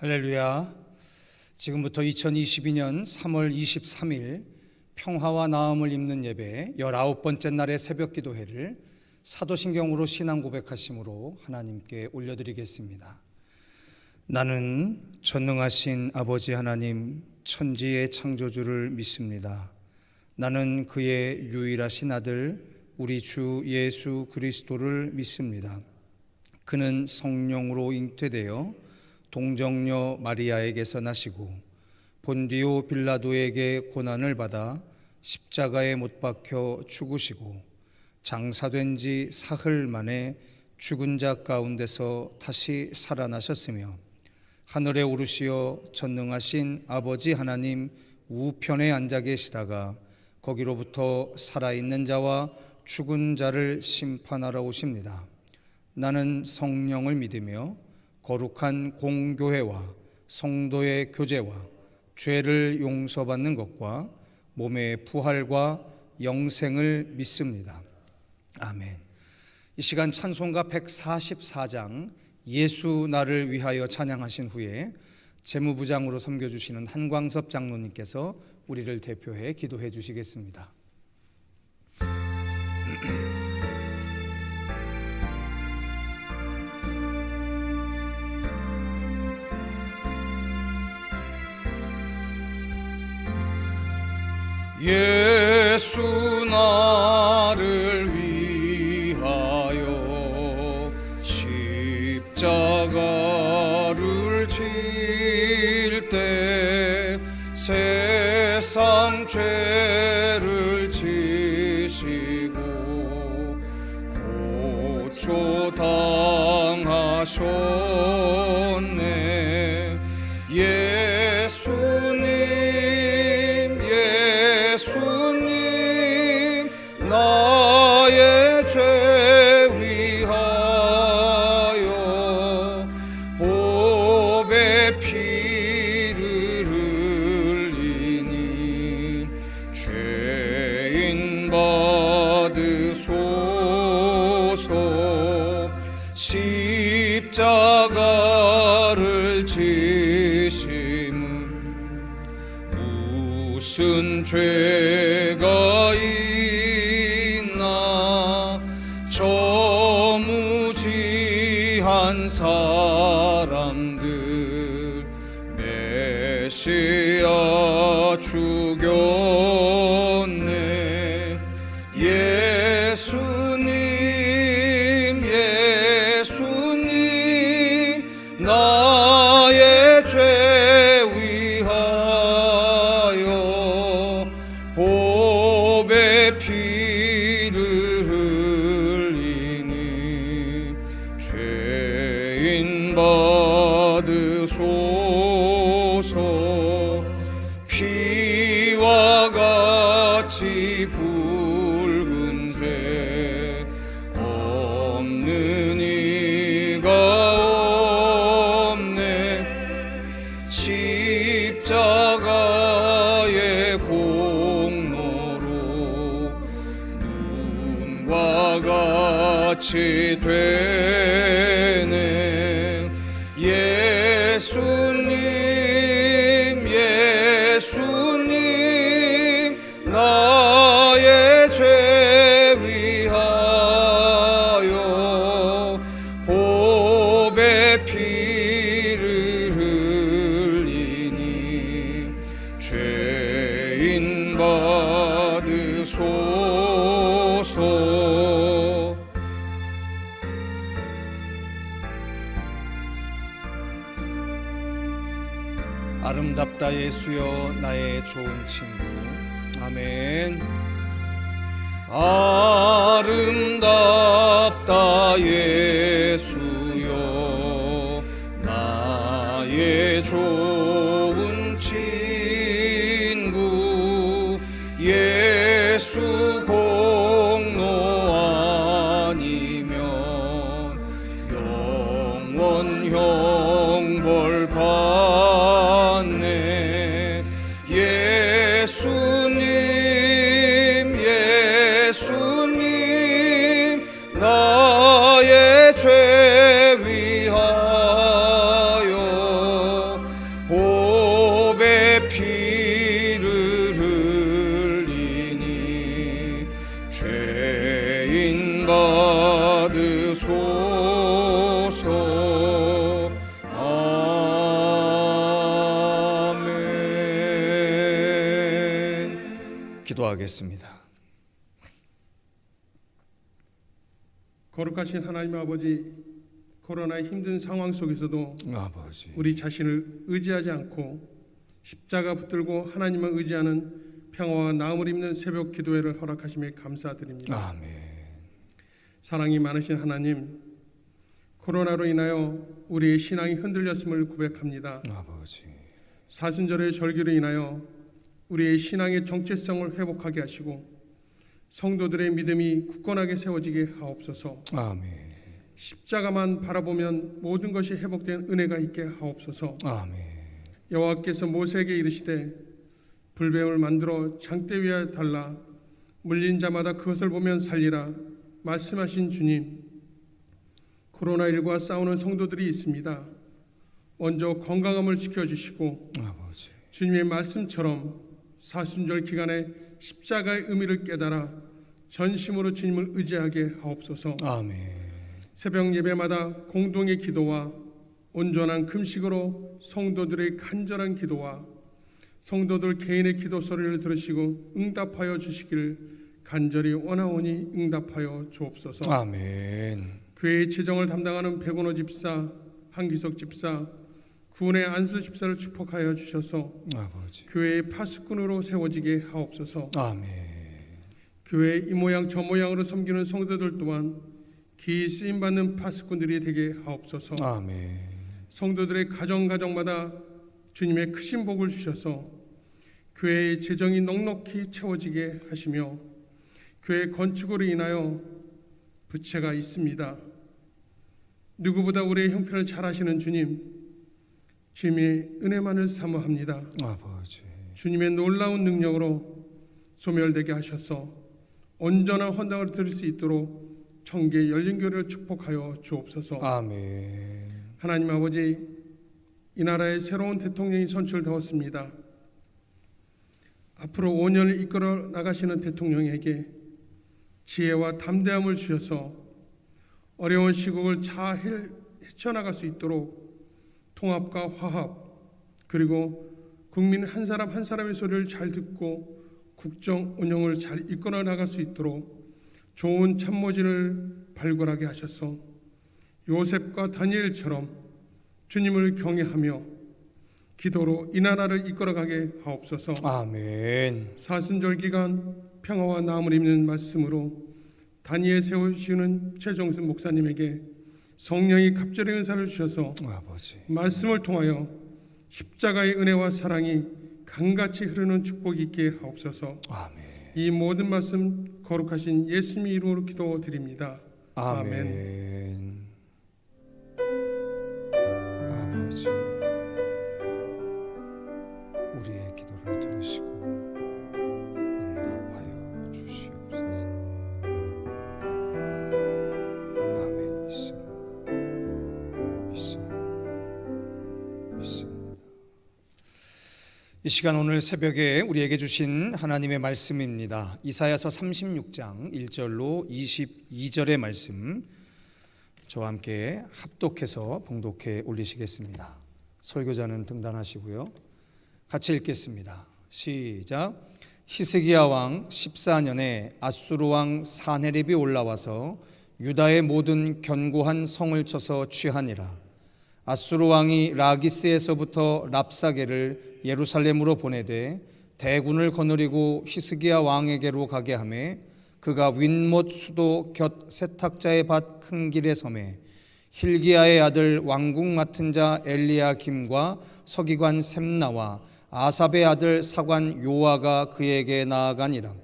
할렐루야. 지금부터 2022년 3월 23일 평화와 나음을 입는 예배 19번째 날의 새벽 기도회를 사도신경으로 신앙 고백하심으로 하나님께 올려드리겠습니다. 나는 전능하신 아버지 하나님 천지의 창조주를 믿습니다. 나는 그의 유일하신 아들 우리 주 예수 그리스도를 믿습니다. 그는 성령으로 잉태되어 동정녀 마리아에게서 나시고 본디오 빌라도에게 고난을 받아 십자가에 못 박혀 죽으시고 장사된 지 사흘 만에 죽은 자 가운데서 다시 살아나셨으며 하늘에 오르시어 전능하신 아버지 하나님 우편에 앉아 계시다가 거기로부터 살아있는 자와 죽은 자를 심판하러 오십니다. 나는 성령을 믿으며 거룩한 공교회와 성도의 교제와 죄를 용서받는 것과 몸의 부활과 영생을 믿습니다. 아멘. 이 시간 찬송가 144장 예수 나를 위하여 찬양하신 후에 재무부장으로 섬겨주시는 한광섭 장로님께서 우리를 대표해 기도해 주시겠습니다. 예수 나를 위하여 십자가를 질 때 세상 죄를 지시고 고초 당하셨네. 예수님 나의 죄 위하여 보배 피를 흘리니 죄인 받으소서. 십자가를 지심은 무슨 죄가 있나. 저무지한 사람들 메시아 죽였네. 예수님 나의 죄 위하여 보배 피를 흘리니 죄인 받으소서. 피와 같이 붉은색 없는 이가 없네. 십자가의 공로로 눈과 같이 되네. 예수님 나의 죄 위하여 보배 피를 흘리니 죄인 받으소서. 아름답다 예수여 나의 좋은 친구. 아멘. 아름답다 예수여 나의 좋은 친구. 예수 공로 아니면 영원 형벌 받네. 예수님 나의 죄 위하여 피를 흘리니 죄인 받으소서. 아멘. 기도하겠습니다. 거룩하신 하나님 아버지, 코로나의 힘든 상황 속에서도 아버지, 우리 자신을 의지하지 않고 십자가 붙들고 하나님을 의지하는 평화와 나음을 입는 새벽 기도회를 허락하심에 감사드립니다. 아멘. 사랑이 많으신 하나님, 코로나로 인하여 우리의 신앙이 흔들렸음을 고백합니다. 아버지, 사순절의 절기로 인하여 우리의 신앙의 정체성을 회복하게 하시고 성도들의 믿음이 굳건하게 세워지게 하옵소서. 아멘. 십자가만 바라보면 모든 것이 회복된 은혜가 있게 하옵소서. 아멘. 여호와께서 모세에게 이르시되 불뱀을 만들어 장대 위에 달라 물린 자마다 그것을 보면 살리라 말씀하신 주님, 코로나19와 싸우는 성도들이 있습니다. 먼저 건강함을 지켜주시고 아버지, 주님의 말씀처럼 사순절 기간에 십자가의 의미를 깨달아 전심으로 주님을 의지하게 하옵소서. 아멘. 새벽 예배마다 공동의 기도와 온전한 금식으로 성도들의 간절한 기도와 성도들 개인의 기도 소리를 들으시고 응답하여 주시기를 간절히 원하오니 응답하여 주옵소서. 아멘. 교회의 재정을 담당하는 백원호 집사, 한기석 집사, 구은의 안수 집사를 축복하여 주셔서 아버지, 교회의 파수꾼으로 세워지게 하옵소서. 아멘. 교회의 이 모양 저 모양으로 섬기는 성도들 또한 기이 쓰임받는 파수꾼들이 되게 하옵소서. 아멘. 성도들의 가정마다 주님의 크신 복을 주셔서 교회의 재정이 넉넉히 채워지게 하시며 교회 건축으로 인하여 부채가 있습니다. 누구보다 우리의 형편을 잘 아시는 주님의 은혜만을 사모합니다. 아버지, 주님의 놀라운 능력으로 소멸되게 하셔서 온전한 헌당을 드릴 수 있도록 청계 열린 교회를 축복하여 주옵소서. 아멘. 하나님 아버지, 이 나라의 새로운 대통령이 선출되었습니다. 앞으로 5년을 이끌어 나가시는 대통령에게 지혜와 담대함을 주셔서 어려운 시국을 잘 헤쳐나갈 수 있도록 통합과 화합, 그리고 국민 한 사람 한 사람의 소리를 잘 듣고 국정 운영을 잘 이끌어 나갈 수 있도록 좋은 참모진을 발굴하게 하셔서 요셉과 다니엘처럼 주님을 경외하며 기도로 이 나라를 이끌어가게 하옵소서. 아멘. 사순절 기간 평화와 나음을 입는 말씀으로 다니엘 세우시는 최정순 목사님에게 성령이 갑절의 은사를 주셔서 아버지, 말씀을 통하여 십자가의 은혜와 사랑이 강같이 흐르는 축복이 있게 하옵소서. 아멘. 이 모든 말씀 거룩하신 예수님의 이름으로 기도드립니다. 아멘. 아버지, 우리의 기도를 들으시고 응답하여 주시옵소서. 아멘. 믿습니다. 이 시간 오늘 새벽에 우리에게 주신 하나님의 말씀입니다. 이사야서 36장 1절로 22절의 말씀, 저와 함께 합독해서 봉독해 올리시겠습니다. 설교자는 등단하시고요. 같이 읽겠습니다. 시작. 히스기야 왕 14년에 아수르 왕 사네립이 올라와서 유다의 모든 견고한 성을 쳐서 취하니라. 아수르 왕이 라기스에서부터 랍사게를 예루살렘으로 보내되 대군을 거느리고 히스기야 왕에게로 가게 하매 그가 윗못 수도 곁 세탁자의 밭 큰 길에 섬에 힐기야의 아들 왕궁 맡은 자 엘리야김과 서기관 셈나와 아삽의 아들 사관 요아가 그에게 나아가니라.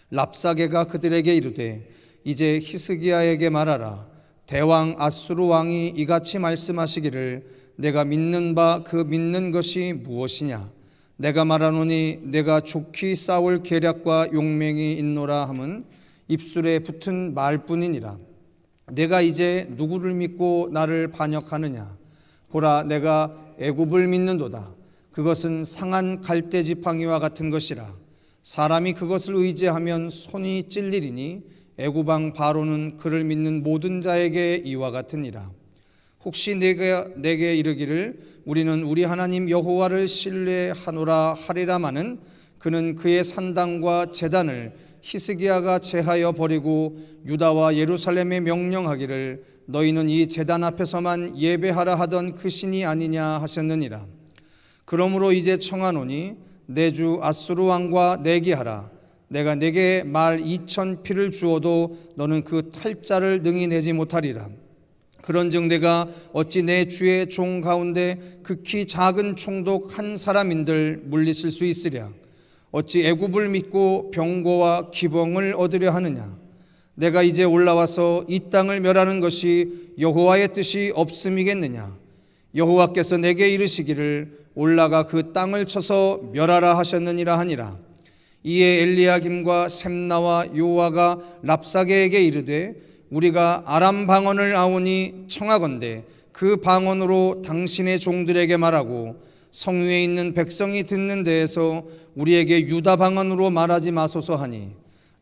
랍사게가 그들에게 이르되 이제 히스기야에게 말하라. 대왕 아수르 왕이 이같이 말씀하시기를 내가 믿는 바 그 믿는 것이 무엇이냐. 내가 말하노니 내가 좋게 싸울 계략과 용맹이 있노라 함은 입술에 붙은 말뿐이니라. 내가 이제 누구를 믿고 나를 반역하느냐. 보라, 내가 애굽을 믿는도다. 그것은 상한 갈대 지팡이와 같은 것이라. 사람이 그것을 의지하면 손이 찔리리니 애굽 왕 바로는 그를 믿는 모든 자에게 이와 같으니라. 혹시 내게 이르기를 우리는 우리 하나님 여호와를 신뢰하노라 하리라마는 그는 그의 산당과 제단을 히스기야가 제하여 버리고 유다와 예루살렘에 명령하기를 너희는 이 제단 앞에서만 예배하라 하던 그 신이 아니냐 하셨느니라. 그러므로 이제 청하노니 내 주 아수르 왕과 내기하라. 내가 내게 말 2,000 피를 주어도 너는 그 탈자를 능히 내지 못하리라. 그런즉 내가 어찌 내 주의 종 가운데 극히 작은 총독 한 사람인들 물리칠 수 있으랴. 어찌 애굽을 믿고 병거와 기병을 얻으려 하느냐. 내가 이제 올라와서 이 땅을 멸하는 것이 여호와의 뜻이 없음이겠느냐. 여호와께서 내게 이르시기를 올라가 그 땅을 쳐서 멸하라 하셨느니라 하니라. 이에 엘리야김과 셈나와 요아가 랍사게에게 이르되 우리가 아람 방언을 아오니 청하건대 그 방언으로 당신의 종들에게 말하고 성위에 있는 백성이 듣는 데에서 우리에게 유다 방언으로 말하지 마소서 하니,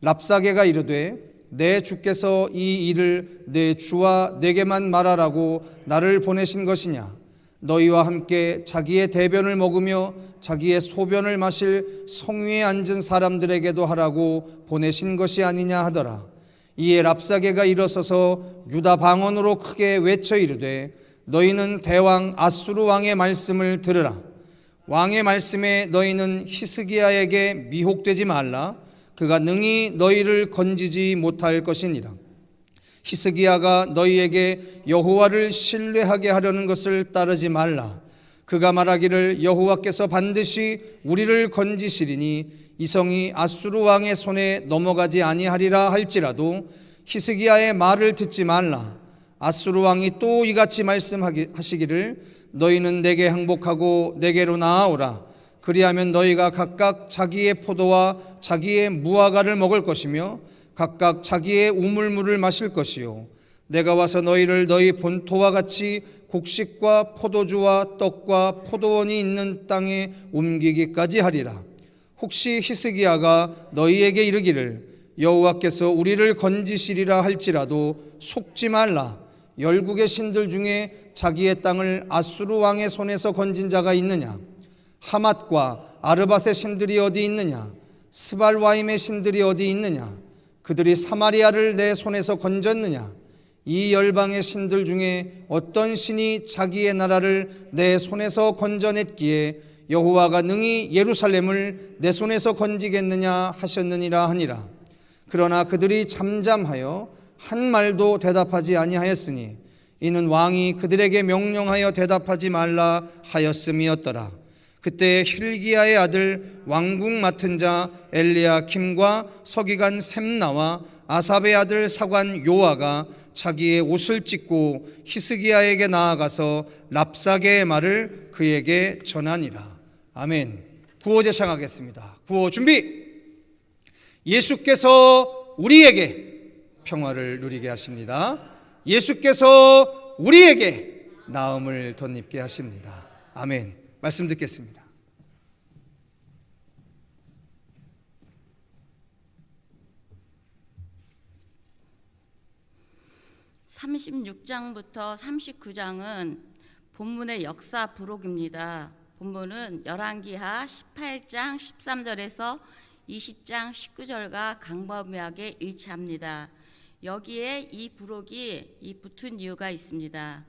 랍사게가 이르되 내 주께서 이 일을 내 주와 내게만 말하라고 나를 보내신 것이냐. 너희와 함께 자기의 대변을 먹으며 자기의 소변을 마실 성위에 앉은 사람들에게도 하라고 보내신 것이 아니냐 하더라. 이에 랍사게가 일어서서 유다 방언으로 크게 외쳐 이르되 너희는 대왕 아수르 왕의 말씀을 들으라. 왕의 말씀에 너희는 히스기야에게 미혹되지 말라. 그가 능히 너희를 건지지 못할 것이니라. 히스기야가 너희에게 여호와를 신뢰하게 하려는 것을 따르지 말라. 그가 말하기를 여호와께서 반드시 우리를 건지시리니 이 성이 아수르 왕의 손에 넘어가지 아니하리라 할지라도 히스기야의 말을 듣지 말라. 아수르 왕이 또 이같이 말씀하시기를 너희는 내게 항복하고 내게로 나아오라. 그리하면 너희가 각각 자기의 포도와 자기의 무화과를 먹을 것이며 각각 자기의 우물물을 마실 것이요 내가 와서 너희를 너희 본토와 같이 곡식과 포도주와 떡과 포도원이 있는 땅에 옮기기까지 하리라. 혹시 히스기야가 너희에게 이르기를 여호와께서 우리를 건지시리라 할지라도 속지 말라. 열국의 신들 중에 자기의 땅을 아수르 왕의 손에서 건진 자가 있느냐? 하맛과 아르밧의 신들이 어디 있느냐? 스발와임의 신들이 어디 있느냐? 그들이 사마리아를 내 손에서 건졌느냐? 이 열방의 신들 중에 어떤 신이 자기의 나라를 내 손에서 건져냈기에 여호와가 능히 예루살렘을 내 손에서 건지겠느냐 하셨느니라 하니라. 그러나 그들이 잠잠하여 한 말도 대답하지 아니하였으니 이는 왕이 그들에게 명령하여 대답하지 말라 하였음이었더라. 그때 힐기야의 아들 왕궁 맡은 자 엘리야킴과 서기관 셈나와 아삽의 아들 사관 요아가 자기의 옷을 찢고 히스기야에게 나아가서 랍사게의 말을 그에게 전하니라. 아멘. 구호 제창하겠습니다. 구호 준비. 예수께서 우리에게 평화를 누리게 하십니다. 예수께서 우리에게 나음을 덧입게 하십니다. 아멘. 말씀 듣겠습니다. 36장부터 39장은 본문의 역사 부록입니다. 본문은 열왕기하 18장 13절에서 20장 19절과 광범위하게 일치합니다. 여기에 이 부록이 붙은 이유가 있습니다.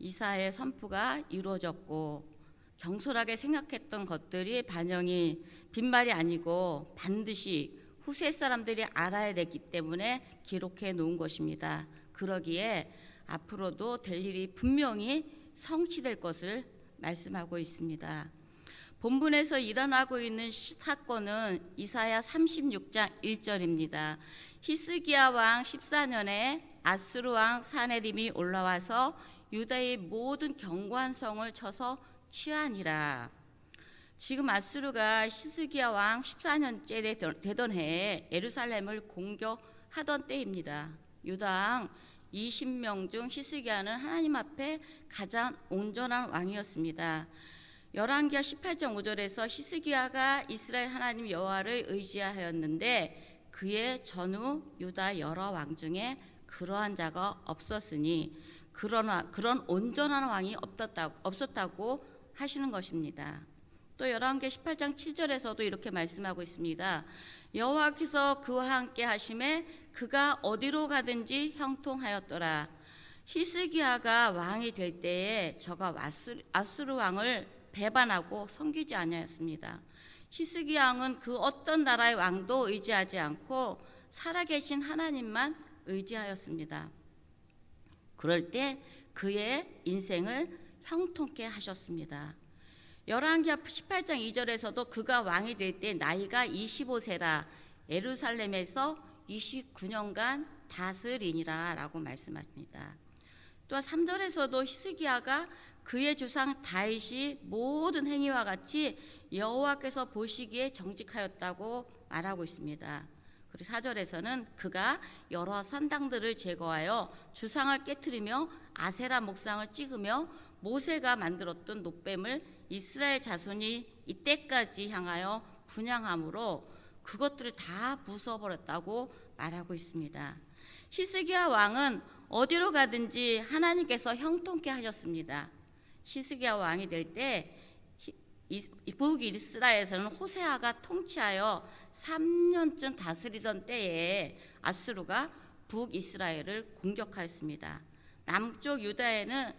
이사야의 선포가 이루어졌고 경솔하게 생각했던 것들이 반영이 빈말이 아니고 반드시 후세 사람들이 알아야 되기 때문에 기록해 놓은 것입니다. 그러기에 앞으로도 될 일이 분명히 성취될 것을 말씀하고 있습니다. 본문에서 일어나고 있는 사건은 이사야 36장 1절입니다. 히스기야 왕 14년에 아수르 왕 사네림이 올라와서 유다의 모든 견고한 성을 쳐서 취하니라. 지금 아수르가 히스기야 왕 14년째 되던 해에 예루살렘을 공격하던 때입니다. 유다 왕 20명 중 히스기야는 하나님 앞에 가장 온전한 왕이었습니다. 열왕기하 18장 5절에서 히스기야가 이스라엘 하나님 여호와를 의지하였는데 그의 전후 유다 여러 왕 중에 그러한 자가 없었으니 그런 온전한 왕이 없었다고 하시는 것입니다. 또 열왕기하 18장 7절에서도 이렇게 말씀하고 있습니다. 여호와께서 그와 함께 하심에 그가 어디로 가든지 형통하였더라. 히스기야가 왕이 될 때에 저가 아수르 왕을 배반하고 섬기지 아니하였습니다. 히스기야 왕은 그 어떤 나라의 왕도 의지하지 않고 살아계신 하나님만 의지하였습니다. 그럴 때 그의 인생을 형통케 하셨습니다. 열왕기하 18장 2절에서도 그가 왕이 될 때 나이가 25세라 예루살렘에서 29년간 다스리니라 라고 말씀하십니다. 또 3절에서도 히스기야가 그의 조상 다윗이 모든 행위와 같이 여호와께서 보시기에 정직하였다고 말하고 있습니다. 그리고 4절에서는 그가 여러 산당들을 제거하여 주상을 깨트리며 아세라 목상을 찍으며 모세가 만들었던 놋뱀을 이스라엘 자손이 이때까지 향하여 분향함으로 그것들을 다 부숴버렸다고 말하고 있습니다. 히스기야 왕은 어디로 가든지 하나님께서 형통케 하셨습니다. 히스기야 왕이 될 때 북이스라엘에서는 호세아가 통치하여 3년쯤 다스리던 때에 아수르가 북이스라엘을 공격하였습니다. 남쪽 유다에는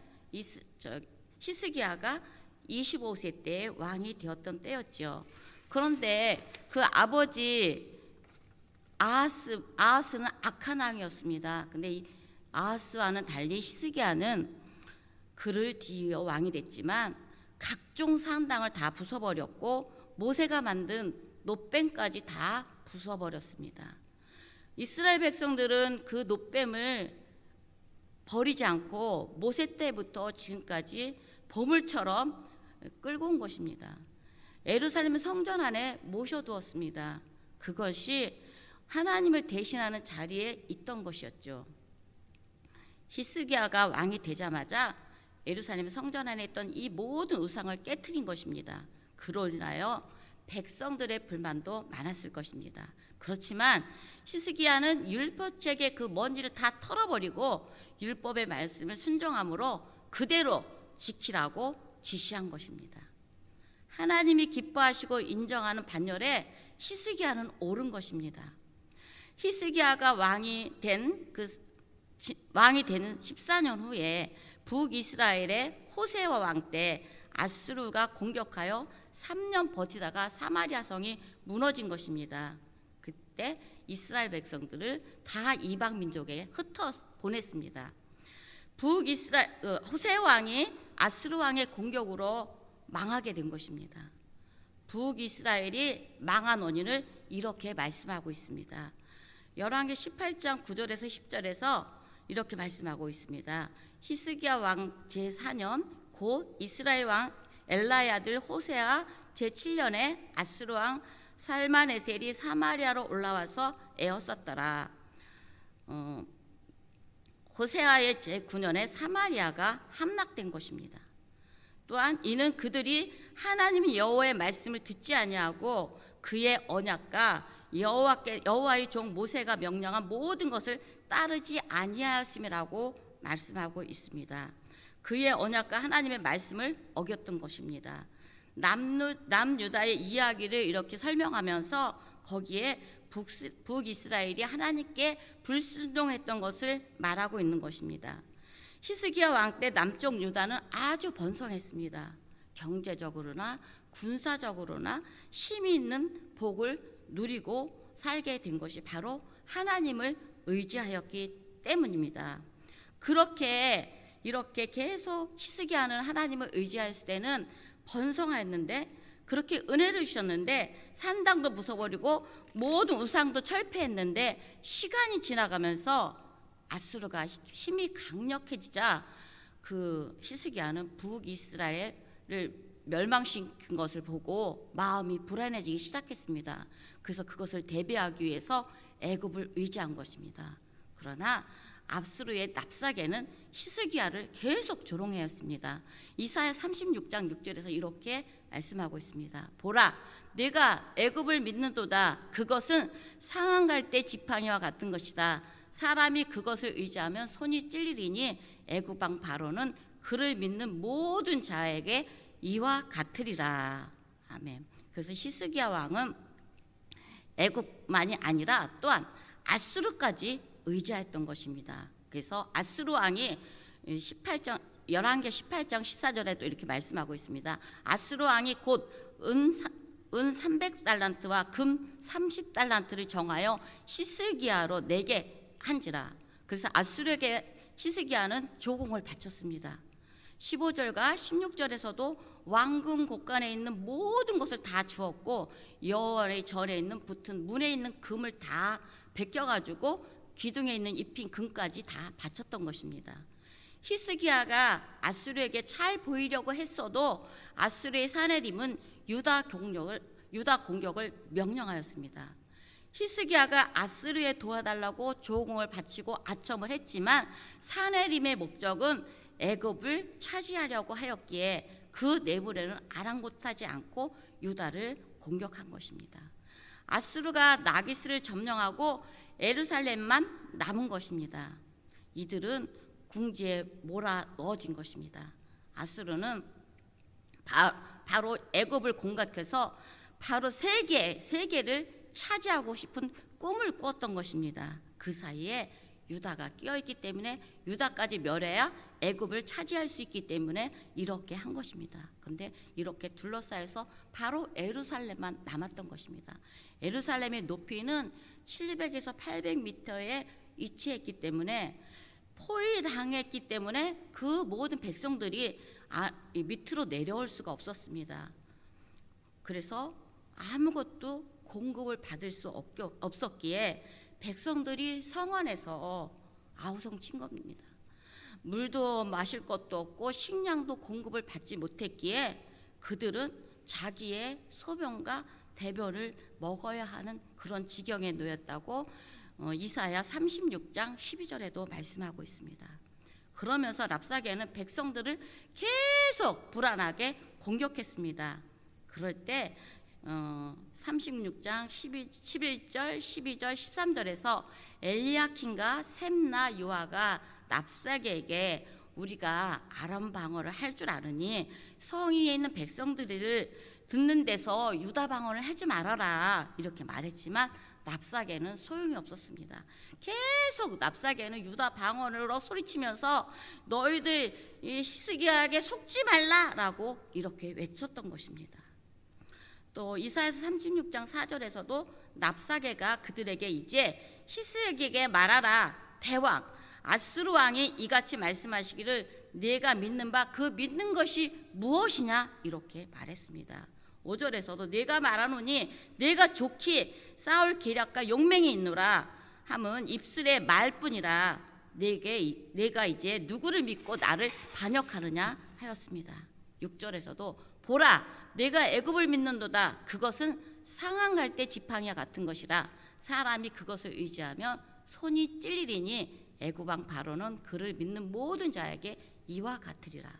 히스기야가 25세 때 왕이 되었던 때였죠. 그런데 그 아버지 아하스는 악한 왕이었습니다. 근데 이 아하스와는 달리 히스기야는 그를 뒤이어 왕이 됐지만 각종 산당을 다 부숴버렸고 모세가 만든 놋뱀까지 다 부숴버렸습니다. 이스라엘 백성들은 그 놋뱀을 버리지 않고 모세 때부터 지금까지 보물처럼 끌고 온 것입니다. 예루살렘 성전 안에 모셔두었습니다. 그것이 하나님을 대신하는 자리에 있던 것이었죠. 히스기야가 왕이 되자마자 예루살렘 성전 안에 있던 이 모든 우상을 깨트린 것입니다. 그로 인하여 백성들의 불만도 많았을 것입니다. 그렇지만 히스기야는 율법책의 그 먼지를 다 털어버리고 율법의 말씀을 순종함으로 그대로 지키라고 지시한 것입니다. 하나님이 기뻐하시고 인정하는 반열에 히스기야는 옳은 것입니다. 히스기야가 왕이 된 14년 후에 북이스라엘의 호세아 왕 때 아수르가 공격하여 3년 버티다가 사마리아 성이 무너진 것입니다. 그때 이스라엘 백성들을 다 이방 민족에 흩어 보냈습니다. 호세아 왕이 아수르 왕의 공격으로 망하게 된 것입니다. 북이스라엘이 망한 원인을 이렇게 말씀하고 있습니다. 열왕기 18장 9절에서 10절에서 이렇게 말씀하고 있습니다. 히스기야 왕 제4년 곧 이스라엘 왕 엘라의 아들 호세아 제7년에 아수르 왕 살마네셀이 사마리아로 올라와서 에워쌌더라. 호세아의 제9년에 사마리아가 함락된 것입니다. 또한 이는 그들이 하나님이 여호와의 말씀을 듣지 아니하고 그의 언약과 여호와의 종 모세가 명령한 모든 것을 따르지 아니하였음이라고 말씀하고 있습니다. 그의 언약과 하나님의 말씀을 어겼던 것입니다. 남유다의 이야기를 이렇게 설명하면서 거기에 북이스라엘이 하나님께 불순종했던 것을 말하고 있는 것입니다. 히스기야 왕 때 남쪽 유다는 아주 번성했습니다. 경제적으로나 군사적으로나 힘이 있는 복을 누리고 살게 된 것이 바로 하나님을 의지하였기 때문입니다. 이렇게 계속 히스기야는 하나님을 의지했을 때는 번성하였는데 그렇게 은혜를 주셨는데 산당도 부숴버리고 모든 우상도 철폐했는데 시간이 지나가면서 아수르가 힘이 강력해지자 그 히스기야는 북이스라엘을 멸망시킨 것을 보고 마음이 불안해지기 시작했습니다. 그래서 그것을 대비하기 위해서 애굽을 의지한 것입니다. 그러나 압수르의 납사게는 히스기야를 계속 조롱하였습니다. 이사야 36장 6절에서 이렇게 말씀하고 있습니다. 보라, 내가 애굽을 믿는도다. 그것은 상한 갈대 지팡이와 같은 것이다. 사람이 그것을 의지하면 손이 찔리리니 애굽 왕 바로는 그를 믿는 모든 자에게 이와 같으리라. 아멘. 그래서 히스기야 왕은 애굽만이 아니라 또한 아수르까지 의지했던 것입니다. 그래서 아수르 왕이 18장 11개 18장 14절에도 이렇게 말씀하고 있습니다. 아수르 왕이 곧 은 300달란트와 금 30달란트를 정하여 히스기야로 내게 한지라. 그래서 아수르에게 히스기야는 조공을 바쳤습니다. 15절과 16절에서도 왕궁 곳간에 있는 모든 것을 다 주었고 여호와의 절에 있는 붙은 문에 있는 금을 다 베껴가지고 기둥에 있는 입힌 금까지 다 바쳤던 것입니다. 히스기야가 아수르에게 잘 보이려고 했어도 아수르의 사네림은 유다 공격을 명령하였습니다. 히스기야가 아수르에 도와달라고 조공을 바치고 아첨을 했지만 사네림의 목적은 애굽을 차지하려고 하였기에 그 내부에는 아랑곳하지 않고 유다를 공격한 것입니다. 아수르가 나기스를 점령하고 예루살렘만 남은 것입니다. 이들은 궁지에 몰아 넣어진 것입니다. 아수르는 바로 애굽을 공격해서 바로 세계를 차지하고 싶은 꿈을 꾸었던 것입니다. 그 사이에 유다가 끼어있기 때문에 유다까지 멸해야 애굽을 차지할 수 있기 때문에 이렇게 한 것입니다. 그런데 이렇게 둘러싸여서 바로 예루살렘만 남았던 것입니다. 예루살렘의 높이는 700에서 800m에 위치했기 때문에 포위당했기 때문에 그 모든 백성들이 밑으로 내려올 수가 없었습니다. 그래서 아무것도 공급을 받을 수 없었기에 백성들이 성 안에서 아우성 친 겁니다. 물도 마실 것도 없고 식량도 공급을 받지 못했기에 그들은 자기의 소변과 대변을 먹어야 하는 그런 지경에 놓였다고 이사야 36장 12절에도 말씀하고 있습니다. 그러면서 랍사게는 백성들을 계속 불안하게 공격했습니다. 그럴 때 36장 11절, 12절, 13절에서 엘리야킨과 셈나 요아가 랍사게에게 우리가 아람 방어를 할 줄 아느니 성위에 있는 백성들을 듣는 데서 유다 방어를 하지 말아라 이렇게 말했지만 랍사게는 소용이 없었습니다. 계속 랍사게는 유다 방언으로 소리치면서 너희들 히스기야에게 속지 말라라고 이렇게 외쳤던 것입니다. 또 이사야서 36장 4절에서도 랍사게가 그들에게 이제 히스기야에게 말하라. 대왕 아수르 왕이 이같이 말씀하시기를 내가 믿는 바 그 믿는 것이 무엇이냐 이렇게 말했습니다. 5절에서도 내가 말하노니 내가 좋게 싸울 계략과 용맹이 있노라 함은 입술의 말뿐이라 내가 이제 누구를 믿고 나를 반역하느냐 하였습니다. 6절에서도 보라 내가 애굽을 믿는도다 그것은 상한 갈대 지팡이와 같은 것이라 사람이 그것을 의지하면 손이 찔리리니 애굽 왕 바로는 그를 믿는 모든 자에게 이와 같으리라.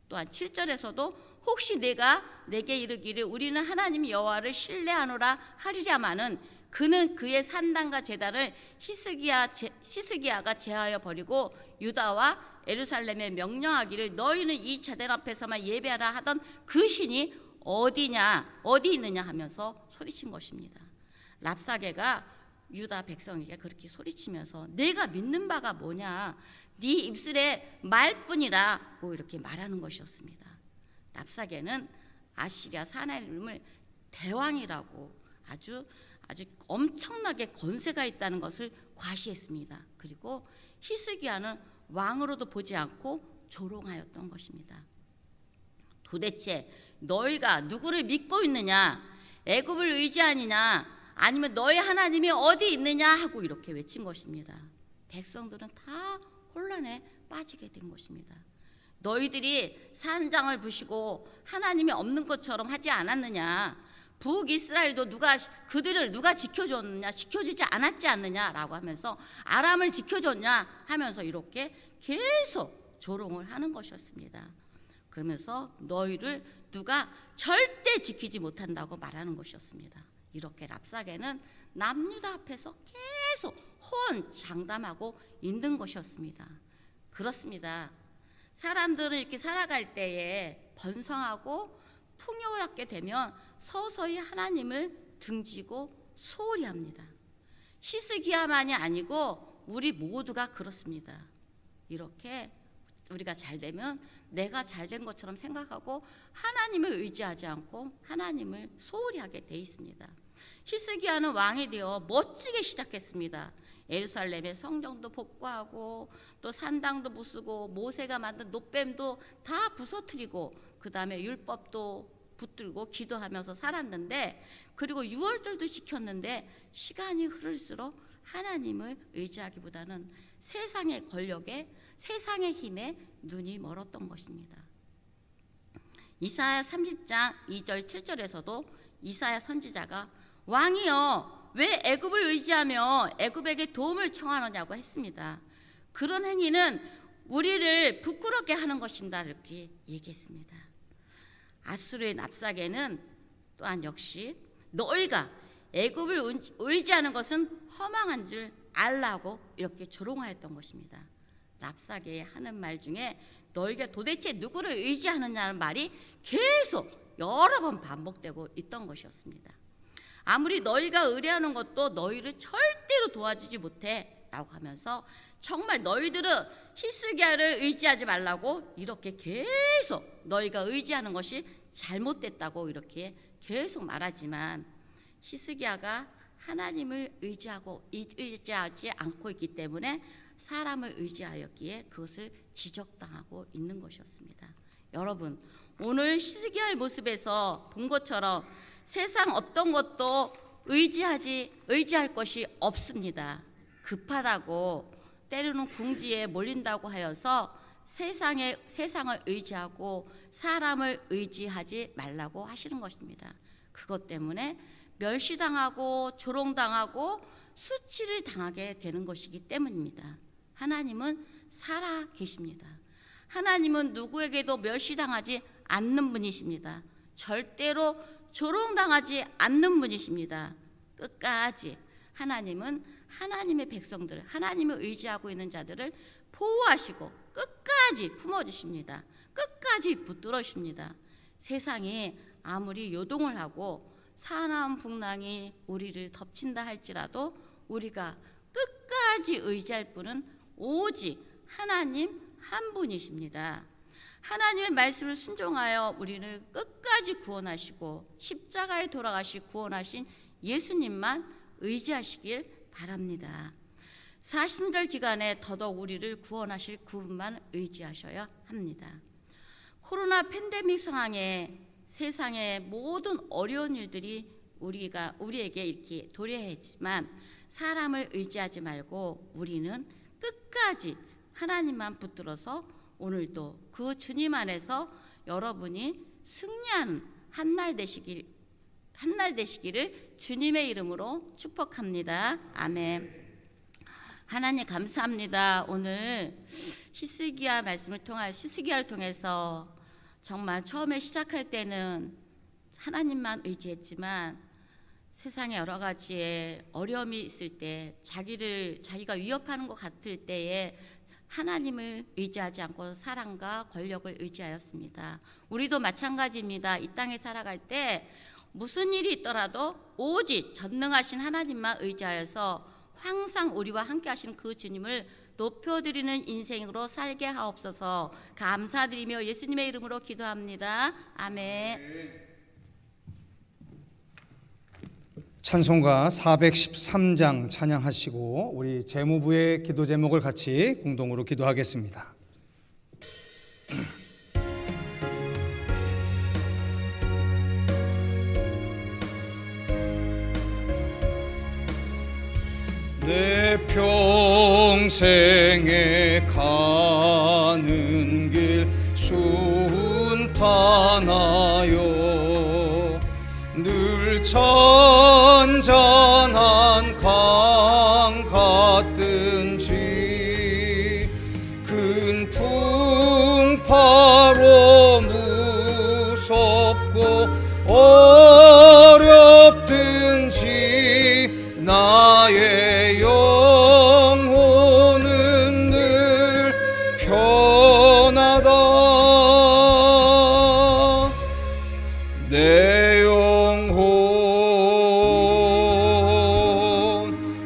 또한 7절에서도 혹시 내가 내게 이르기를 우리는 하나님 여호와를 신뢰하노라 하리랴마는 그는 그의 산당과 제단을 히스기야가 제하여 버리고 유다와 예루살렘에 명령하기를 너희는 이 제단 앞에서만 예배하라 하던 그 신이 어디 있느냐 하면서 소리친 것입니다. 랍사게가 유다 백성에게 그렇게 소리치면서 내가 믿는 바가 뭐냐 네 입술의 말뿐이라고 이렇게 말하는 것이었습니다. 랍사게는 아시리아 사나림을 대왕이라고 아주 엄청나게 권세가 있다는 것을 과시했습니다. 그리고 히스기야는 왕으로도 보지 않고 조롱하였던 것입니다. 도대체 너희가 누구를 믿고 있느냐 애굽을 의지하느냐 아니면 너희 하나님이 어디 있느냐 하고 이렇게 외친 것입니다. 백성들은 다 혼란에 빠지게 된 것입니다. 너희들이 산장을 부시고 하나님이 없는 것처럼 하지 않았느냐 북이스라엘도 그들을 누가 지켜줬느냐, 지켜주지 않았지 않느냐라고 하면서 아람을 지켜줬냐 하면서 이렇게 계속 조롱을 하는 것이었습니다. 그러면서 너희를 누가 절대 지키지 못한다고 말하는 것이었습니다. 이렇게 랍사게는 남유다 앞에서 계속 호언장담하고 있는 것이었습니다. 그렇습니다. 사람들은 이렇게 살아갈 때에 번성하고 풍요를 얻게 되면 서서히 하나님을 등지고 소홀히 합니다. 히스기야만이 아니고 우리 모두가 그렇습니다. 이렇게 우리가 잘 되면 내가 잘된 것처럼 생각하고 하나님을 의지하지 않고 하나님을 소홀히 하게 돼 있습니다. 히스기야는 왕이 되어 멋지게 시작했습니다. 예루살렘의 성정도 복구하고 또 산당도 부수고 모세가 만든 놋뱀도 다 부서뜨리고 그 다음에 율법도 붙들고 기도하면서 살았는데, 그리고 유월절도 지켰는데 시간이 흐를수록 하나님을 의지하기보다는 세상의 권력에, 세상의 힘에 눈이 멀었던 것입니다. 이사야 30장 2절 7절에서도 이사야 선지자가 왕이여 왜 애굽을 의지하며 애굽에게 도움을 청하느냐고 했습니다. 그런 행위는 우리를 부끄럽게 하는 것입니다. 이렇게 얘기했습니다. 아수르의 납사게는 또한 역시 너희가 애굽을 의지하는 것은 허망한 줄 알라고 이렇게 조롱하였던 것입니다. 랍사게의 하는 말 중에 너희가 도대체 누구를 의지하느냐는 말이 계속 여러 번 반복되고 있던 것이었습니다. 아무리 너희가 의뢰하는 것도 너희를 절대로 도와주지 못해 라고 하면서 정말 너희들은 히스기야를 의지하지 말라고 이렇게 계속 너희가 의지하는 것이 잘못됐다고 이렇게 계속 말하지만, 히스기야가 하나님을 의지하지 않고 있기 때문에 사람을 의지하였기에 그것을 지적당하고 있는 것이었습니다. 여러분, 오늘 히스기야의 모습에서 본 것처럼 세상 어떤 것도 의지할 것이 없습니다. 급하다고 때로는 궁지에 몰린다고 하여서 세상을 의지하고 사람을 의지하지 말라고 하시는 것입니다. 그것 때문에 멸시당하고 조롱당하고 수치를 당하게 되는 것이기 때문입니다. 하나님은 살아 계십니다. 하나님은 누구에게도 멸시당하지 않는 분이십니다. 절대로 조롱당하지 않는 분이십니다. 끝까지 하나님은 하나님의 백성들, 하나님을 의지하고 있는 자들을 보호하시고 끝까지 품어주십니다. 끝까지 붙들어 주십니다. 세상이 아무리 요동을 하고 사나운 풍랑이 우리를 덮친다 할지라도 우리가 끝까지 의지할 분은 오직 하나님 한 분이십니다. 하나님의 말씀을 순종하여 우리를 끝까지 구원하시고 십자가에 돌아가시 구원하신 예수님만 의지하시길 바랍니다. 사순절 기간에 더더욱 우리를 구원하실 그분만 의지하셔야 합니다. 코로나 팬데믹 상황에 세상의 모든 어려운 일들이 우리에게 이렇게 도래했지만 사람을 의지하지 말고 우리는 끝까지 하나님만 붙들어서 오늘도 그 주님 안에서 여러분이 승리하는 한 날 되시기를 주님의 이름으로 축복합니다. 아멘. 하나님 감사합니다. 오늘 히스기야를 통해서 정말 처음에 시작할 때는 하나님만 의지했지만 세상에 여러 가지의 어려움이 있을 때 자기가 위협하는 것 같을 때에 하나님을 의지하지 않고 사랑과 권력을 의지하였습니다. 우리도 마찬가지입니다. 이 땅에 살아갈 때 무슨 일이 있더라도 오직 전능하신 하나님만 의지하여서 항상 우리와 함께 하시는 그 주님을 높여드리는 인생으로 살게 하옵소서. 감사드리며 예수님의 이름으로 기도합니다. 아멘. 찬송가 413장 찬양하시고 우리 재무부의 기도 제목을 같이 공동으로 기도하겠습니다. 내 평생에 가는 길 순탄하여 늘 천전한 강 같든지 큰 풍파로 무섭고 어렵든지 나의 영혼은 늘 편하다. 내 영혼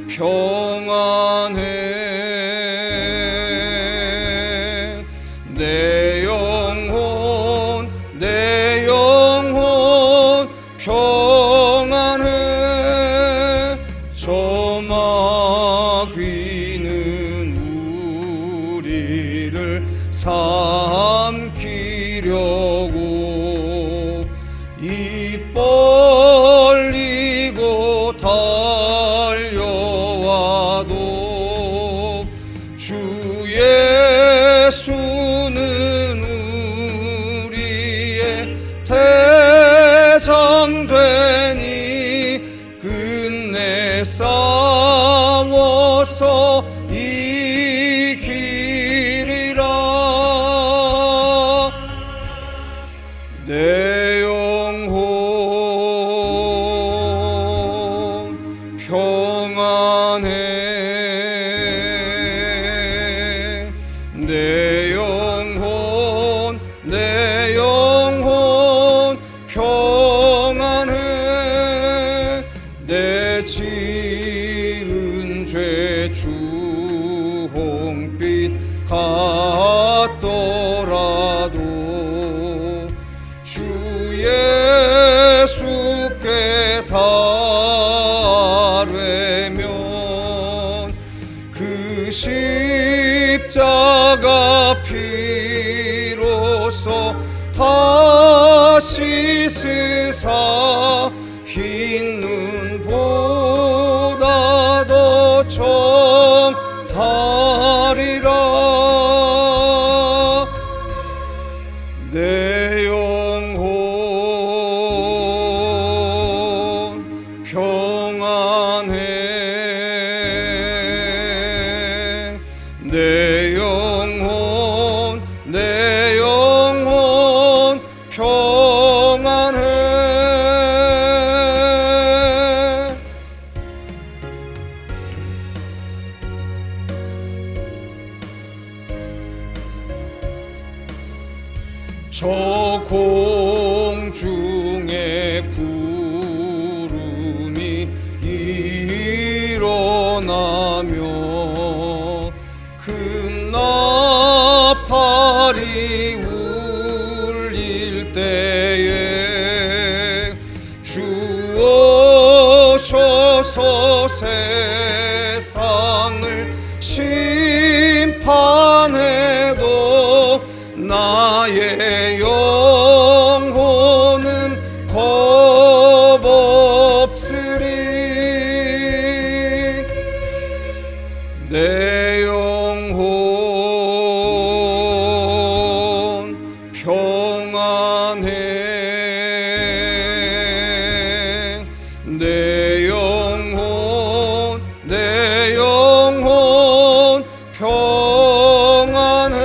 평안해. 내 영혼 평안해. 저 마귀는 우리를 삼키려고 입 벌리고 달려와도 주 예수는 우리의 대장 되니 끝내 싸워서 이기리라. 내 영혼 평안해. 내 영혼 평안해. 내 지은 죄 주홍빛 같더라도 주 예수께 달래면 그 십자가 피로써 다시 씻으사 흰 눈보다 더 청하리라. 내 영혼 평안해. 내 영혼 평안해. 저 공중의 구름이 일어나며 큰 나팔이 울릴 때에 주 오셔서 세상을 심판해도 나의 영혼은 겁없으리. 내 영혼 평안해. 내 영혼 평안해.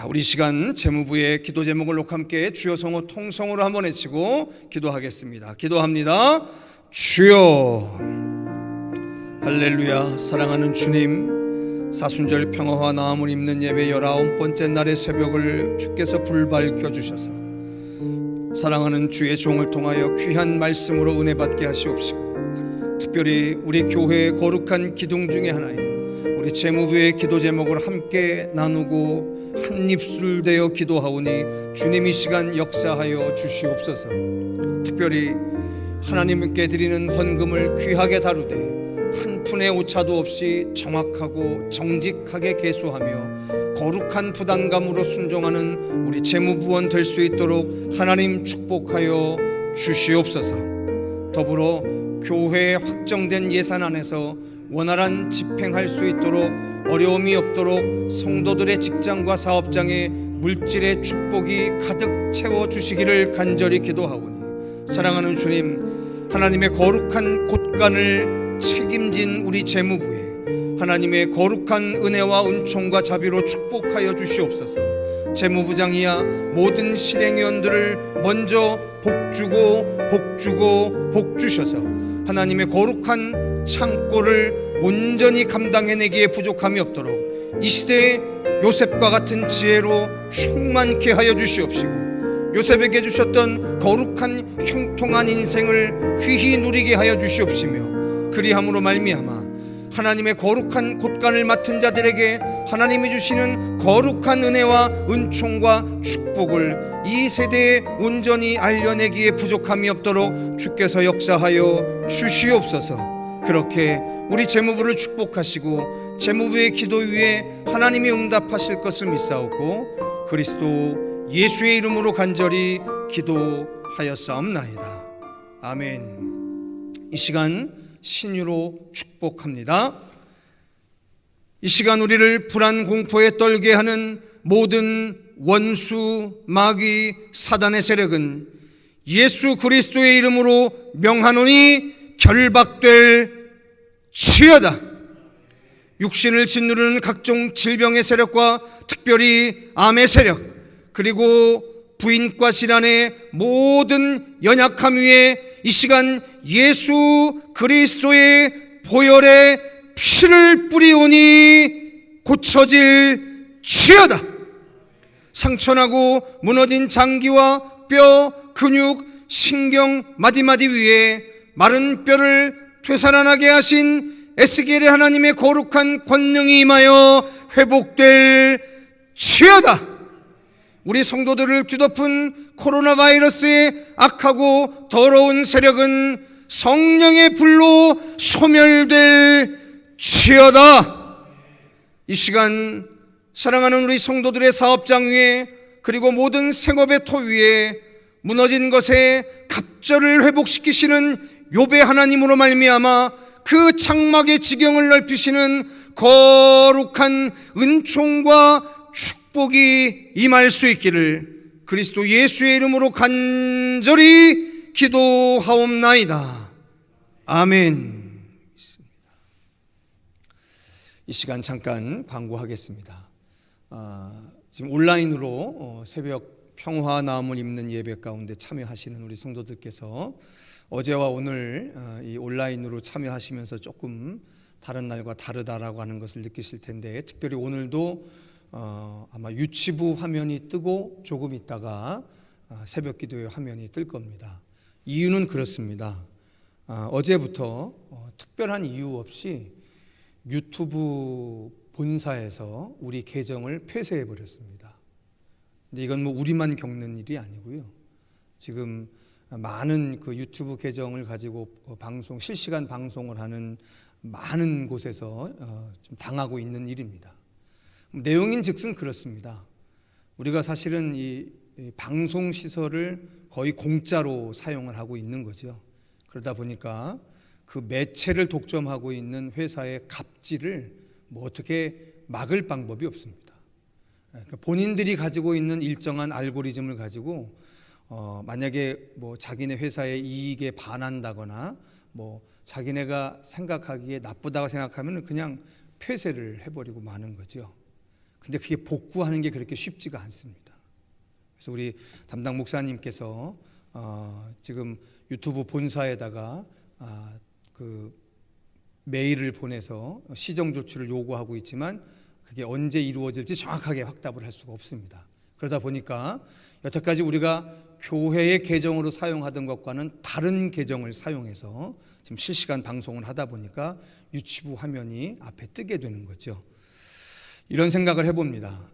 우리 시간 제무부의 기도 제목을 함께 주여 성호 통성으로 한번 외치고 기도하겠습니다. 기도합니다. 주여. 할렐루야. 사랑하는 주님, 사순절 평화와 나음을 입는 예배 19번째 날의 새벽을 주께서 불 밝혀주셔서 사랑하는 주의 종을 통하여 귀한 말씀으로 은혜 받게 하시옵시고, 특별히 우리 교회의 거룩한 기둥 중에 하나인 우리 제무부의 기도 제목을 함께 나누고 한 입술 되어 기도하오니 주님 이 시간 역사하여 주시옵소서. 특별히 하나님께 드리는 헌금을 귀하게 다루되 한 푼의 오차도 없이 정확하고 정직하게 계수하며 거룩한 부담감으로 순종하는 우리 제무부원 될 수 있도록 하나님 축복하여 주시옵소서. 더불어 교회에 확정된 예산 안에서 원활한 집행할 수 있도록 어려움이 없도록 성도들의 직장과 사업장에 물질의 축복이 가득 채워주시기를 간절히 기도하오니, 사랑하는 주님, 하나님의 거룩한 곳간을 책임진 우리 재무부에 하나님의 거룩한 은혜와 은총과 자비로 축복하여 주시옵소서. 재무부장이야 모든 실행위원들을 먼저 복 주셔서 하나님의 거룩한 창고를 온전히 감당해내기에 부족함이 없도록 이 시대에 요셉과 같은 지혜로 충만케 하여 주시옵시고, 요셉에게 주셨던 거룩한 형통한 인생을 귀히 누리게 하여 주시옵시며, 그리함으로 말미암아 하나님의 거룩한 곳간을 맡은 자들에게 하나님이 주시는 거룩한 은혜와 은총과 축복을 이 세대에 온전히 알려내기에 부족함이 없도록 주께서 역사하여 주시옵소서. 그렇게 우리 재무부를 축복하시고 재무부의 기도 위에 하나님이 응답하실 것을 믿사옵고 그리스도 예수의 이름으로 간절히 기도하였사옵나이다. 아멘. 이 시간 신유로 축복합니다. 이 시간 우리를 불안 공포에 떨게 하는 모든 원수, 마귀, 사단의 세력은 예수 그리스도의 이름으로 명하노니 결박될 지어다. 육신을 짓누르는 각종 질병의 세력과 특별히 암의 세력, 그리고 부인과 질환의 모든 연약함 위에 이 시간 예수 그리스도의 보혈의 피를 뿌리오니 고쳐질 지어다. 상처나고 무너진 장기와 뼈, 근육, 신경, 마디마디 위에 마른 뼈를 되살아나게 하신 에스겔의 하나님의 거룩한 권능이 임하여 회복될 지어다. 우리 성도들을 뒤덮은 코로나 바이러스의 악하고 더러운 세력은 성령의 불로 소멸될 지어다. 이 시간 사랑하는 우리 성도들의 사업장 위에, 그리고 모든 생업의 토 위에 무너진 것에 갑절을 회복시키시는 욥의 하나님으로 말미암아 그 장막의 지경을 넓히시는 거룩한 은총과 축복이 임할 수 있기를 그리스도 예수의 이름으로 간절히 기도하옵나이다. 아멘. 이 시간 잠깐 광고하겠습니다. 지금 온라인으로 새벽 평화 나음을 입는 예배 가운데 참여하시는 우리 성도들께서 어제와 오늘 이 온라인으로 참여하시면서 조금 다른 날과 다르다라고 하는 것을 느끼실 텐데, 특별히 오늘도 아마 유치부 화면이 뜨고 조금 있다가 새벽 기도의 화면이 뜰 겁니다. 이유는 그렇습니다. 어제부터 특별한 이유 없이 유튜브 본사에서 우리 계정을 폐쇄해 버렸습니다. 근데 이건 뭐 우리만 겪는 일이 아니고요. 지금 많은 그 유튜브 계정을 가지고 실시간 방송을 하는 많은 곳에서 좀 당하고 있는 일입니다. 내용인즉슨 그렇습니다. 우리가 사실은 이 방송 시설을 거의 공짜로 사용을 하고 있는 거죠. 그러다 보니까 그 매체를 독점하고 있는 회사의 갑질을 뭐 어떻게 막을 방법이 없습니다. 그러니까 본인들이 가지고 있는 일정한 알고리즘을 가지고 만약에 뭐 자기네 회사의 이익에 반한다거나 뭐 자기네가 생각하기에 나쁘다고 생각하면 그냥 폐쇄를 해버리고 마는 거죠. 근데 그게 복구하는 게 그렇게 쉽지가 않습니다. 그래서 우리 담당 목사님께서 지금 유튜브 본사에다가 그 메일을 보내서 시정 조치를 요구하고 있지만 그게 언제 이루어질지 정확하게 확답을 할 수가 없습니다. 그러다 보니까 여태까지 우리가 교회의 계정으로 사용하던 것과는 다른 계정을 사용해서 지금 실시간 방송을 하다 보니까 유치부 화면이 앞에 뜨게 되는 거죠. 이런 생각을 해봅니다.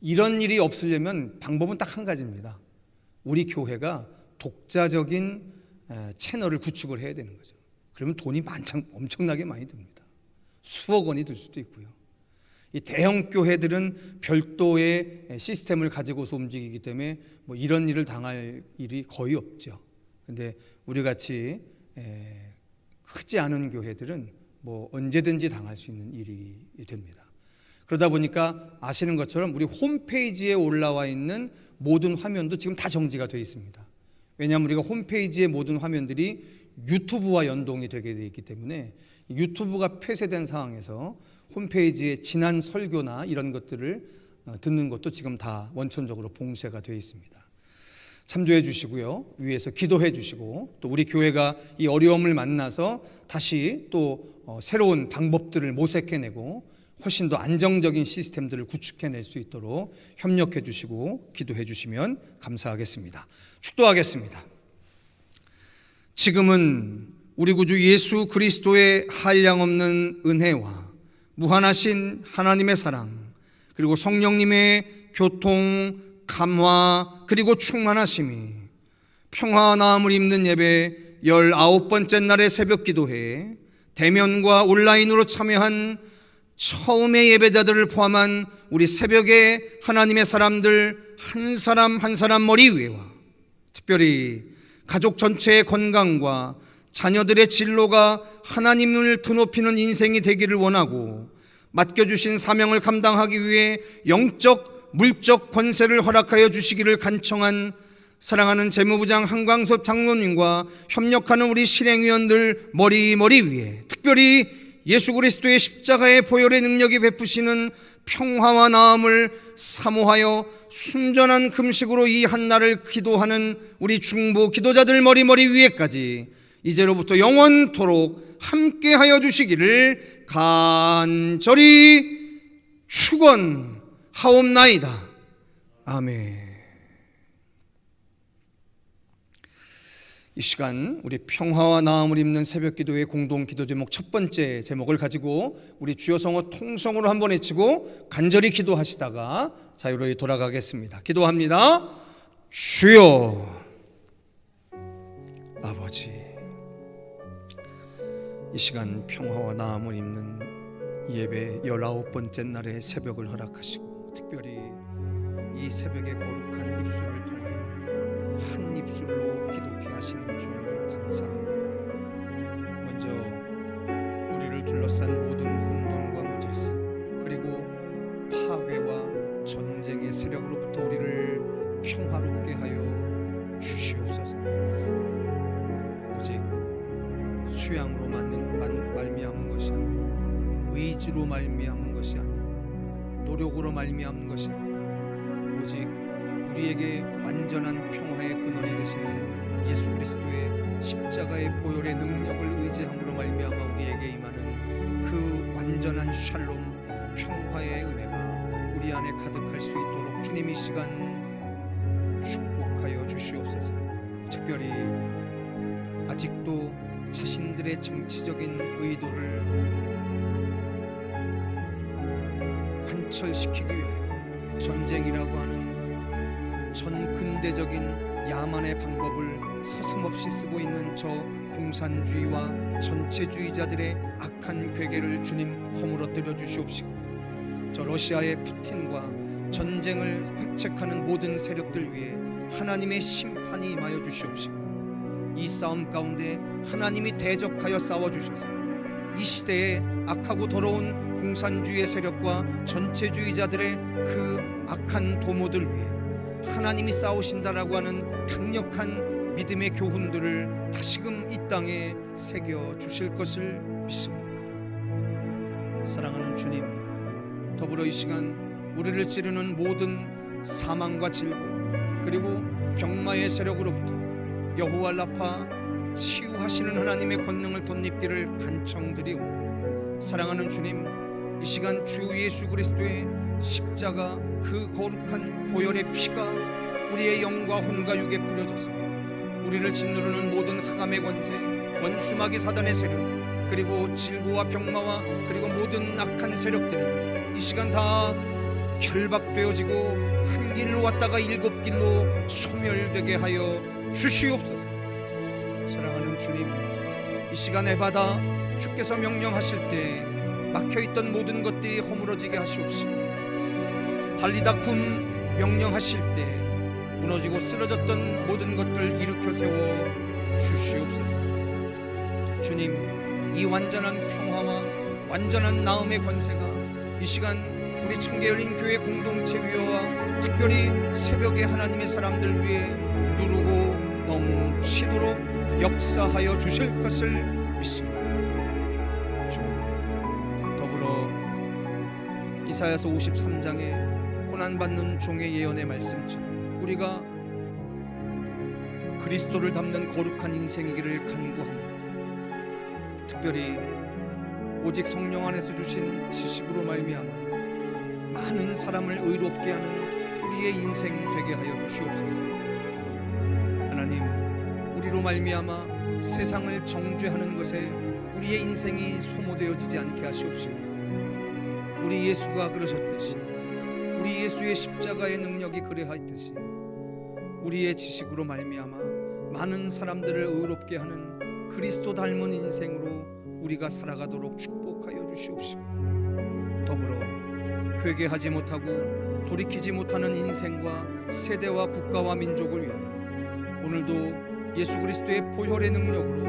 이런 일이 없으려면 방법은 딱 한 가지입니다. 우리 교회가 독자적인 채널을 구축을 해야 되는 거죠. 그러면 돈이 엄청나게 많이 듭니다. 수억 원이 들 수도 있고요. 이 대형 교회들은 별도의 시스템을 가지고서 움직이기 때문에 뭐 이런 일을 당할 일이 거의 없죠. 그런데 우리 같이 크지 않은 교회들은 뭐 언제든지 당할 수 있는 일이 됩니다. 그러다 보니까 아시는 것처럼 우리 홈페이지에 올라와 있는 모든 화면도 지금 다 정지가 되어 있습니다. 왜냐하면 우리가 홈페이지의 모든 화면들이 유튜브와 연동이 되게 되어 있기 때문에 유튜브가 폐쇄된 상황에서 홈페이지에 지난 설교나 이런 것들을 듣는 것도 지금 다 원천적으로 봉쇄가 되어 있습니다. 참조해 주시고요. 위에서 기도해 주시고, 또 우리 교회가 이 어려움을 만나서 다시 또 새로운 방법들을 모색해내고 훨씬 더 안정적인 시스템들을 구축해낼 수 있도록 협력해 주시고 기도해 주시면 감사하겠습니다. 축도하겠습니다. 지금은 우리 구주 예수 그리스도의 한량없는 은혜와 무한하신 하나님의 사랑, 그리고 성령님의 교통, 감화, 그리고 충만하심이 평화와 나음을 입는 예배 19번째 날의 새벽 기도회에 대면과 온라인으로 참여한 처음의 예배자들을 포함한 우리 새벽의 하나님의 사람들 한 사람 한 사람 머리 위에와 특별히 가족 전체의 건강과 자녀들의 진로가 하나님을 드높이는 인생이 되기를 원하고 맡겨주신 사명을 감당하기 위해 영적, 물적 권세를 허락하여 주시기를 간청한 사랑하는 재무부장 한광섭 장로님과 협력하는 우리 실행위원들 머리 위에 특별히 예수 그리스도의 십자가의 보혈의 능력이 베푸시는 평화와 나음을 사모하여 순전한 금식으로 이 한날을 기도하는 우리 중보 기도자들 머리 위에까지 이제로부터 영원토록 함께하여 주시기를 간절히 축원하옵나이다. 아멘. 이 시간 우리 평화와 나음을 입는 새벽 기도의 공동 기도 제목 첫 번째 제목을 가지고 우리 주여 성호 통성으로 한번 외치고 간절히 기도하시다가 자유로이 돌아가겠습니다. 기도합니다. 주여 아버지, 이 시간 평화와 나음을 입는 예배 19번째 날의 새벽을 허락하시고 특별히 이 새벽의 거룩한 입술을 통하여 한 입술로 기도케 하시는 주를 감사합니다. 먼저 우리를 둘러싼 모든 혼돈과 무질서 그리고 파괴와 전쟁의 세력으로부터 우리를 평화롭게 하여 주시옵소서. 오직 수양으로 말미암은 것이 아니라 의지로 말미암은 것이 아니라 노력으로 말미암은 것이 아니라 오직 우리에게 완전한 평화의 근원이 되시는 예수 그리스도의 십자가의 보혈의 능력을 의지함으로 말미암아 우리에게 임하는 그 완전한 샬롬 평화의 은혜가 우리 안에 가득할 수 있도록 주님 이 시간 축복하여 주시옵소서. 특별히 아직도 자신들의 정치적인 의도를 관철시키기 위하여 전쟁이라고 하는 전근대적인 야만의 방법을 서슴없이 쓰고 있는 저 공산주의와 전체주의자들의 악한 괴계를 주님 허물어뜨려 주시옵시고, 저 러시아의 푸틴과 전쟁을 획책하는 모든 세력들 위에 하나님의 심판이 임하여 주시옵시고, 이 싸움 가운데 하나님이 대적하여 싸워주셔서 이 시대에 악하고 더러운 공산주의 세력과 전체주의자들의 그 악한 도모들 위해 하나님이 싸우신다라고 하는 강력한 믿음의 교훈들을 다시금 이 땅에 새겨 주실 것을 믿습니다. 사랑하는 주님, 더불어 이 시간 우리를 찌르는 모든 사망과 질고 그리고 병마의 세력으로부터 여호와 라파 치유하시는 하나님의 권능을 덧입기를 간청드리오니, 사랑하는 주님, 이 시간 주 예수 그리스도의 십자가 그 거룩한 보혈의 피가 우리의 영과 혼과 육에 뿌려져서 우리를 짓누르는 모든 흑암의 권세, 원수마귀 사단의 세력, 그리고 질고와 병마와 그리고 모든 악한 세력들은 이 시간 다 결박되어지고 한 길로 왔다가 일곱 길로 소멸되게 하여 주시옵소서. 사랑하는 주님, 이 시간에 받아 주께서 명령하실 때 막혀있던 모든 것들이 허물어지게 하시옵시고, 달리다 군 명령하실 때 무너지고 쓰러졌던 모든 것들 일으켜 세워 주시옵소서. 주님, 이 완전한 평화와 완전한 나음의 권세가 이 시간 우리 청계열린 교회 공동체 위와 특별히 새벽에 하나님의 사람들 위해 누르고 넘치도록 역사하여 주실 것을 믿습니다. 주님, 더불어 이사야서 53장에 고난받는 종의 예언의 말씀처럼 우리가 그리스도를 닮는 거룩한 인생이기를 간구합니다. 특별히 오직 성령 안에서 주신 지식으로 말미암아 많은 사람을 의롭게 하는 우리의 인생 되게 하여 주시옵소서. 하나님, 우리로 말미암아 세상을 정죄하는 것에 우리의 인생이 소모되어지지 않게 하시옵시고, 우리 예수가 그러셨듯이, 우리 예수의 십자가의 능력이 그래하였듯이 우리의 지식으로 말미암아 많은 사람들을 의롭게 하는 그리스도 닮은 인생으로 우리가 살아가도록 축복하여 주시옵시고, 더불어 회개하지 못하고 돌이키지 못하는 인생과 세대와 국가와 민족을 위하여 오늘도 예수 그리스도의 보혈의 능력으로